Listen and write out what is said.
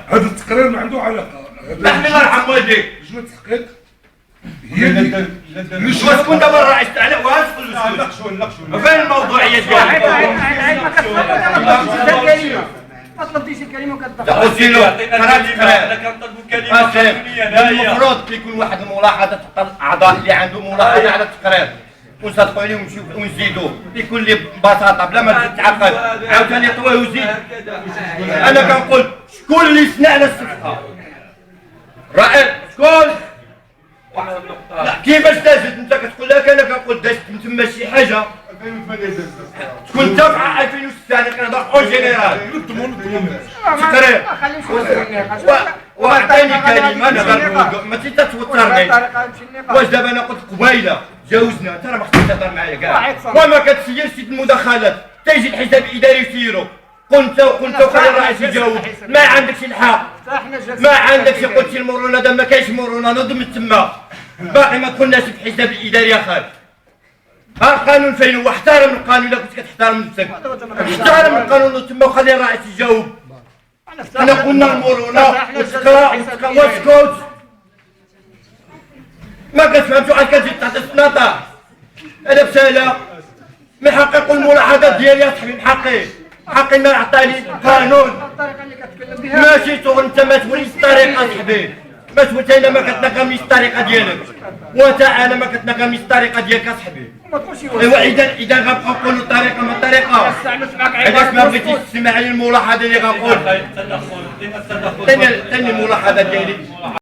هذا التقرير ما عنده علاقه. نحن الله يرحم والديك. لجنه التحقيق هي اللي شكون دابا الرئيس تاعنا واسكت فين الموضوعيه ديالك؟ ما طلبتيش الكلمه وكتضحك. قلت له انا كنطلبوا كلمه قانونيه. المفروض يكون واحد الملاحظه تبقى الاعضاء اللي عنده ملاحظه على التقرير ونصدقوا عليه ونزيدوه بكل بساطه بلا ما تتعقد عاوتاني طويه وزيد. انا كنقول شكون اللي سنى على الصفقه؟ رائع شكون؟ لا كيفاش دازت انت كتقول لك انا كنقول دازت من تما شي حاجه تكون انت في 2006 انا كنهضر اون جينيرال تقرير وعطيني كلمه نهضر ماشي تتوترني. واش دابا انا قلت قبيله جاوزنا انت راه ما خصكش تهضر معايا كاع وما كتسيرش المداخلات تيجي الحساب الاداري يسيرو قلت وخلي الرئيس يجاوب ما عندكش الحق ما عندكش قلتي المرونه دابا ما كاينش مرونه نضم تما باقي ما كناش في الحساب الاداري اخاك. ها القانون فين هو؟ احترم القانون الا كنت كتحترم نفسك احترم القانون تما وخلي الرئيس يجاوب. انا قلنا المرونه واسكت ما كتفهمش واحد كتجي تحت السناطه انا بساله من حقي نقول الملاحظات ديالي يا صاحبي من حقي ما عطاني قانون الطريقه اللي كتكلم بها ماشي تقول انت ما توليش الطريقه صاحبي ما تقول انا ما كتناقمنيش الطريقه ديالك وانت انا ما كتناقمنيش الطريقه ديالك اصاحبي. وما تقولش ايوا اذا غنبقاو نقولوا الطريقه ما الطريقه استعملت معك علاش ما بغيتيش تسمع لي الملاحظه اللي غنقول؟ التدخل ثاني الملاحظه ديالي